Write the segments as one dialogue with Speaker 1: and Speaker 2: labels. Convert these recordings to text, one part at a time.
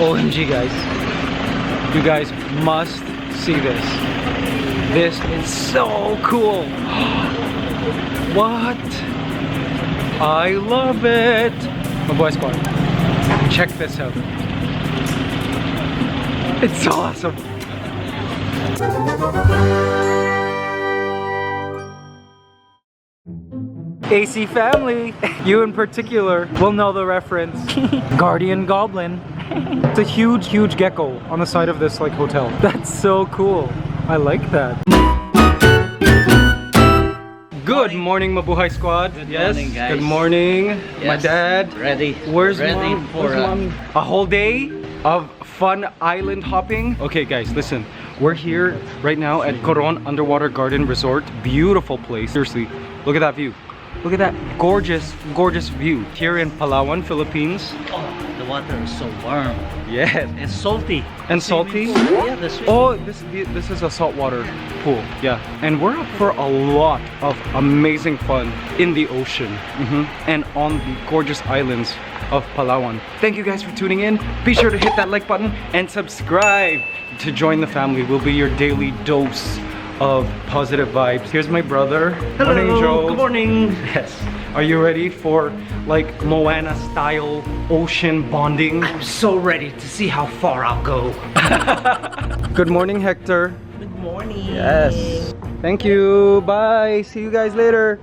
Speaker 1: OMG guys, you guys must see this. This is so cool. What? I love it. Mabuhay Squad, check this out. It's so awesome. AC family, you in particular will know the reference. Guardian Goblin. It's a huge gecko on the side of this like hotel. That's so cool. I like that. Good morning, Mabuhay Squad.
Speaker 2: Good
Speaker 1: yes.
Speaker 2: morning, guys.
Speaker 1: Good morning.
Speaker 2: Yes.
Speaker 1: My dad.
Speaker 2: Ready.
Speaker 1: Where's
Speaker 2: ready
Speaker 1: mom?
Speaker 2: for
Speaker 1: Where's mommy? A whole day of fun island hopping. Okay guys, listen. We're here right now at Coron Underwater Garden Resort. Beautiful place. Seriously, look at that view. Look at that gorgeous view. Here in Palawan, Philippines.
Speaker 2: Oh, the water is so warm.
Speaker 1: Yeah.
Speaker 2: It's salty.
Speaker 1: And salty?
Speaker 2: Yeah, the swimming
Speaker 1: Oh, this is a saltwater pool. Yeah. And we're up for a lot of amazing fun in the ocean. And on the gorgeous islands of Palawan. Thank you guys for tuning in. Be sure to hit that like button and subscribe to join the family. We'll be your daily dose of positive vibes. Here's my brother.
Speaker 2: Hello.
Speaker 1: Morning, Joe.
Speaker 2: Good morning.
Speaker 1: Yes. Are you ready for like Moana style ocean bonding?
Speaker 2: I'm so ready to see how far I'll go.
Speaker 1: Good morning, Hector.
Speaker 2: Good morning.
Speaker 1: Yes. Thank you. Bye. See you guys later.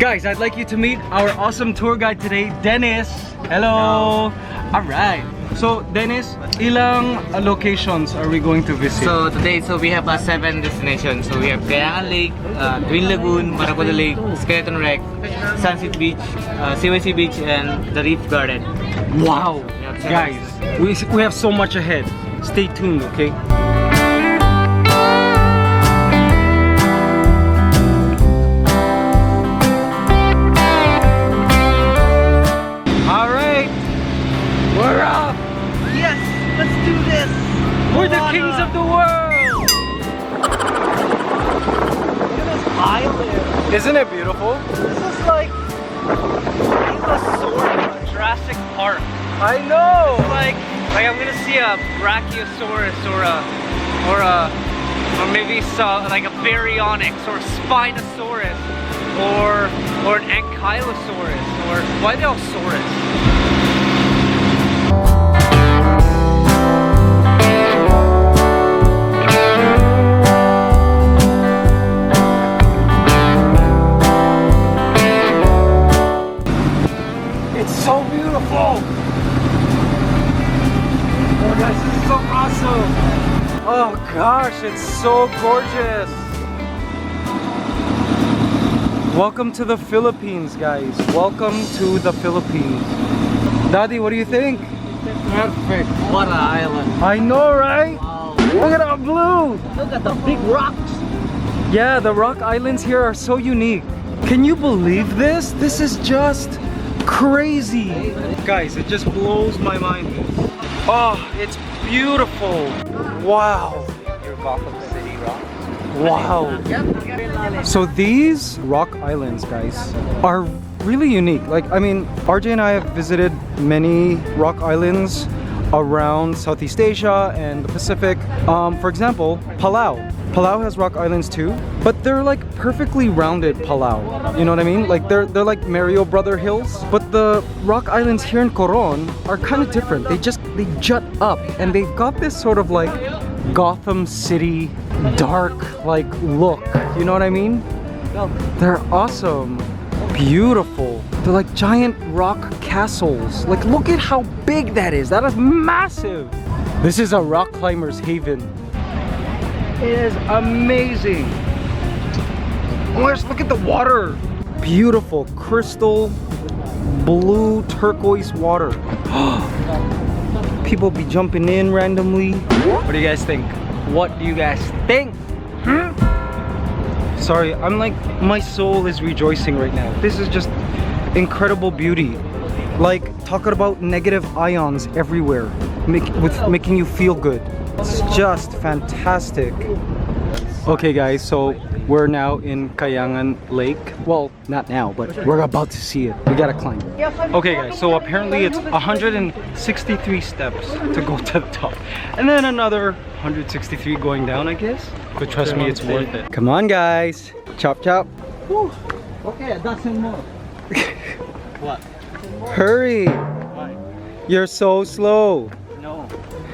Speaker 1: Guys, I'd like you to meet our awesome tour guide today, Dennis. Hello. All right. So, Dennis, ilang locations are we going to visit?
Speaker 3: So today, we have 7 destinations. So we have Kayangan Lake, Twin Lagoon, Maracuda Lake, Skeleton Wreck, Sunset Beach, CYC Beach, and the Reef Garden.
Speaker 1: Wow.
Speaker 3: We have 7
Speaker 1: Guys, we have so much ahead. Stay tuned, okay? All right. We're up.
Speaker 2: Yes, let's do this.
Speaker 1: We're the kings of the world.
Speaker 2: Look at this island.
Speaker 1: Isn't it beautiful?
Speaker 2: This is like Dinosaur Jurassic Park.
Speaker 1: I know.
Speaker 2: Like I'm gonna see a Brachiosaurus or maybe like a Baryonyx or Spinosaurus or an Ankylosaurus or why are they all saurus?
Speaker 1: It's so beautiful. Oh guys, this is so awesome. Oh gosh, it's so gorgeous. Welcome to the Philippines, guys. Welcome to the Philippines. Daddy, what do you think?
Speaker 2: Perfect. What an island.
Speaker 1: I know, right?
Speaker 2: Wow.
Speaker 1: Look at that blue.
Speaker 2: Look at the big rocks.
Speaker 1: Yeah, the rock islands here are so unique. Can you believe this? This is just crazy. Guys, it just blows my mind. Oh, it's beautiful. Wow.
Speaker 2: Your Gotham City rocks.
Speaker 1: Wow. So these rock islands, guys, are really unique. Like, I mean, RJ and I have visited many rock islands around Southeast Asia and the Pacific. For example, Palau. Palau has rock islands too, but they're like perfectly rounded Palau. You know what I mean? Like they're like Mario Brother hills. But the rock islands here in Coron are kind of different. They jut up and they've got this sort of like Gotham City dark like look. You know what I mean? They're awesome. Beautiful. They're like giant rock castles. Like look at how big that is. That is massive. This is a rock climber's haven. It is amazing. Look at the water. Beautiful crystal blue turquoise water. People be jumping in randomly. What do you guys think? What do you guys think? Sorry, I'm like, my soul is rejoicing right now. This is just incredible beauty. Like, talking about negative ions everywhere, making you feel good. It's just fantastic. Okay guys, so we're now in Kayangan Lake. Well, not now, but we're about to see it. We gotta climb. Okay guys, so apparently it's 163 steps to go to the top. And then another 163 going down, I guess. But trust me, it's worth it. Come on guys. Chop chop.
Speaker 3: Whew. Okay, a dozen more. What?
Speaker 1: Hurry.
Speaker 3: Why?
Speaker 1: You're so slow.
Speaker 3: No.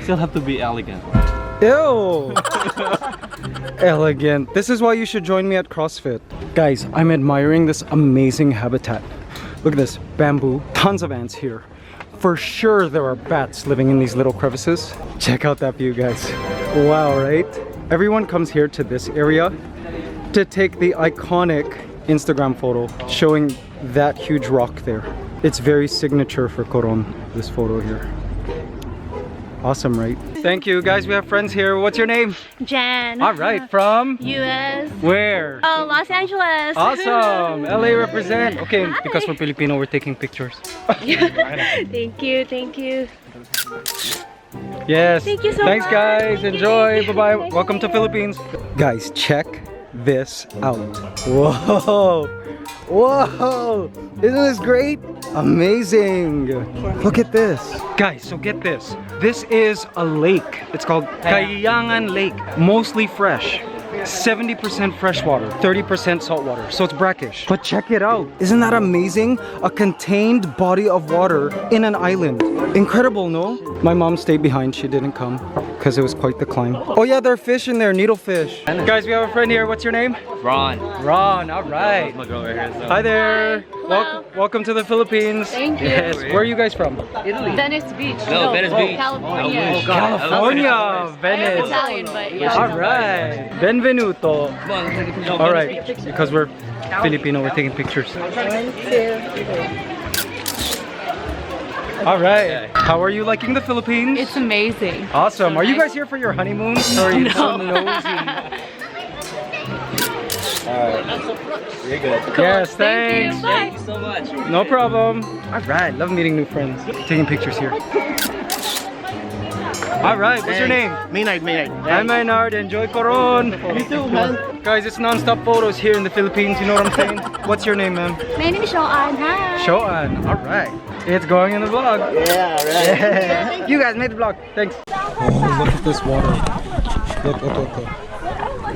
Speaker 3: Still have to be elegant.
Speaker 1: Ew. Elegant. This is why you should join me at CrossFit. Guys, I'm admiring this amazing habitat. Look at this, bamboo, tons of ants here. For sure there are bats living in these little crevices. Check out that view, guys. Wow, right? Everyone comes here to this area to take the iconic Instagram photo showing that huge rock there. It's very signature for Coron, this photo here. Awesome, right? Thank you, guys. We have friends here. What's your name?
Speaker 4: Jan.
Speaker 1: All right, from?
Speaker 4: US.
Speaker 1: Where?
Speaker 4: Oh, Los Angeles.
Speaker 1: Awesome! LA represent. Okay, because we're Filipino, we're taking pictures.
Speaker 4: Thank you, thank you.
Speaker 1: Yes.
Speaker 4: Thank you so
Speaker 1: Thanks,
Speaker 4: much.
Speaker 1: guys.
Speaker 4: Thank you,
Speaker 1: Enjoy.
Speaker 4: thank you.
Speaker 1: Bye-bye.
Speaker 4: Thank
Speaker 1: Welcome
Speaker 4: you.
Speaker 1: to Philippines. Guys, check this out. Whoa! Whoa! Isn't this great? Amazing! Look at this. Guys, so get this. This is a lake. It's called Kayangan Lake. Mostly fresh. 70% freshwater, 30% saltwater, so it's brackish. But check it out. Isn't that amazing? A contained body of water in an island. Incredible, no? My mom stayed behind. She didn't come because it was quite the climb. Oh yeah, there are fish in there, needlefish. Guys, we have a friend here. What's your name?
Speaker 3: Ron.
Speaker 1: Ron, all right.
Speaker 3: My girl right here. So.
Speaker 1: Hi there.
Speaker 4: Hi. Hello.
Speaker 1: Welcome to the Philippines.
Speaker 4: Thank you.
Speaker 1: Yes. Where are you guys from?
Speaker 4: Venice Beach.
Speaker 3: No, Venice Beach.
Speaker 4: California.
Speaker 3: Oh, God.
Speaker 1: California,
Speaker 4: I am
Speaker 1: Venice.
Speaker 4: Italian, but yeah.
Speaker 1: All right. Benvenuto. All right. Because we're Filipino, we're taking pictures.
Speaker 4: 1, 2.
Speaker 1: All right. How are you liking the Philippines?
Speaker 4: It's amazing.
Speaker 1: Awesome.
Speaker 4: So
Speaker 1: Are you
Speaker 4: nice.
Speaker 1: guys here for your honeymoon? Sorry, it's so nosy.
Speaker 3: You're good.
Speaker 1: Yes,
Speaker 4: Thank
Speaker 1: thanks.
Speaker 4: you. Bye.
Speaker 3: So much.
Speaker 1: No problem. All right. Love meeting new friends. Taking pictures here. All right. What's your name?
Speaker 5: Maynard.
Speaker 1: I'm Maynard. Enjoy Coron.
Speaker 5: Me too, man.
Speaker 1: Guys, it's non-stop photos here in the Philippines. You know what I'm saying? What's your name, ma'am?
Speaker 4: My name is Shoan. Hi.
Speaker 1: Shoan. All right. It's going in the vlog.
Speaker 5: Yeah, right.
Speaker 1: Yeah. You guys made the vlog. Thanks. Oh, look at this water. Look.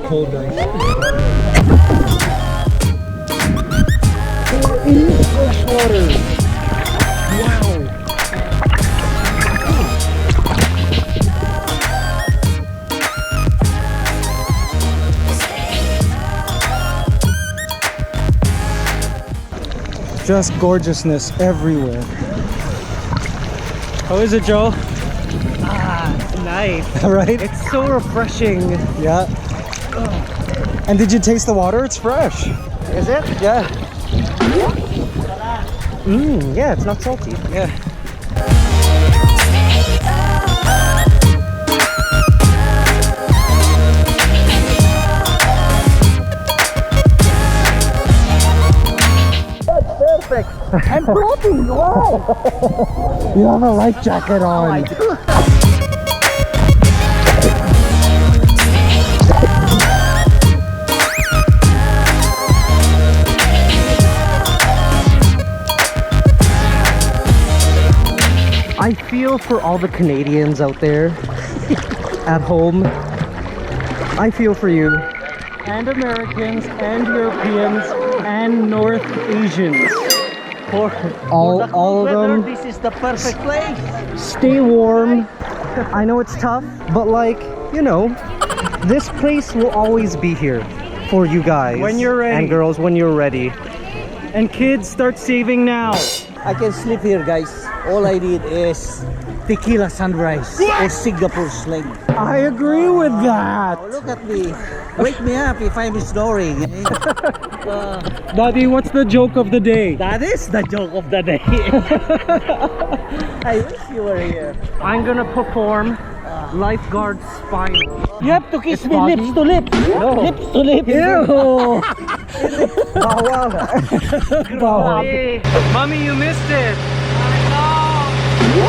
Speaker 1: Cold, guys. It is fresh water. Wow. Just gorgeousness everywhere. How is it, Joe?
Speaker 5: Nice.
Speaker 1: Right?
Speaker 5: It's so refreshing.
Speaker 1: Yeah. And did you taste the water? It's fresh.
Speaker 5: Is it?
Speaker 1: Yeah.
Speaker 5: Yeah, it's not salty.
Speaker 1: Yeah.
Speaker 5: Perfect. I'm floating. Wow.
Speaker 1: You have a life jacket on.
Speaker 5: I feel for all the Canadians out there at home. I feel for you.
Speaker 1: And Americans and Europeans and North Asians.
Speaker 5: For
Speaker 1: All of them.
Speaker 5: This is the perfect place.
Speaker 1: Stay warm.
Speaker 5: I know it's tough, but like, you know, this place will always be here for you guys.
Speaker 1: When you're ready.
Speaker 5: And girls, when you're ready.
Speaker 1: And kids, start saving now.
Speaker 6: I can sleep here, guys. All I need is tequila sunrise or Singapore sling.
Speaker 1: I agree with that.
Speaker 6: Oh, look at me. Wake me up if I'm snoring.
Speaker 1: Daddy, what's the joke of the day?
Speaker 6: That is the joke of the day. I wish you were here.
Speaker 5: I'm gonna perform lifeguard spine.
Speaker 6: You have to kiss
Speaker 5: It's
Speaker 6: me
Speaker 5: foggy?
Speaker 6: lips to lips.
Speaker 5: No.
Speaker 6: Lips to lips.
Speaker 5: Ew! Bawal. Bawal.
Speaker 1: Mommy, you missed it.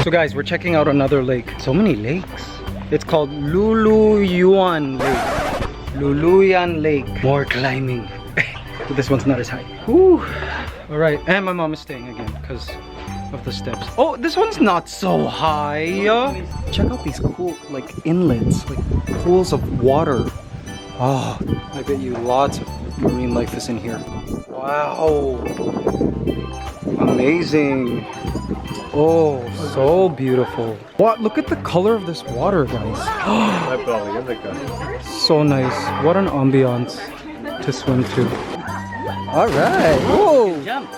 Speaker 1: So guys, we're checking out another lake. So many lakes. It's called Luluyuan Lake. Luluyan Lake. More climbing. But this one's not as high. Whew. All right, and my mom is staying again because of the steps. Oh, this one's not so high. Check out these cool like inlets, like pools of water. Oh, I bet you lots of marine life is in here. Wow. Amazing. Oh, so beautiful. What? Look at the color of this water, guys. So nice. What an ambiance to swim to. All right. Whoa.
Speaker 6: Jump.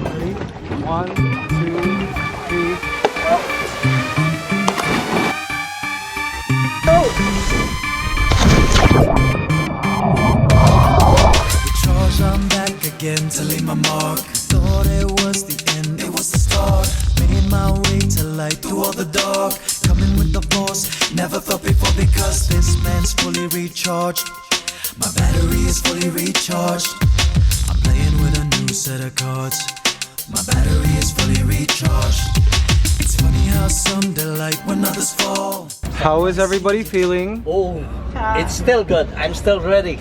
Speaker 1: Ready? 1, 2, 3.
Speaker 7: Charge, I'm back again to leave my mark. Thought it was the end, it was the start. Made my way to light through all the dark. Coming with the force, never felt before because this man's fully recharged. My battery is fully recharged. I'm playing with a new set of cards. My battery is fully recharged. It's funny how some delight when others fall.
Speaker 1: How is everybody feeling?
Speaker 6: Oh, it's still good. I'm still ready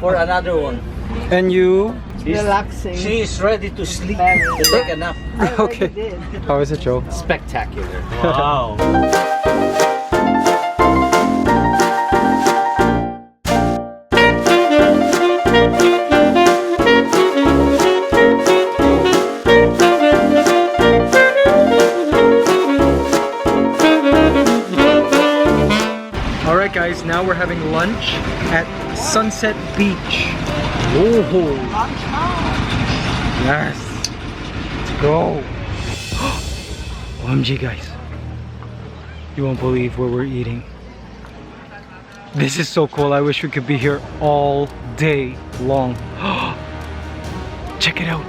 Speaker 6: for another one.
Speaker 1: And you?
Speaker 4: Relaxing.
Speaker 6: She is ready to sleep, to take a nap.
Speaker 1: Okay. How is it, Joe?
Speaker 3: Spectacular. Wow.
Speaker 1: Alright guys, now we're having lunch at Sunset Beach. Oh, yes. Let's go. OMG guys. You won't believe where we're eating. This is so cool. I wish we could be here all day long. Check it out.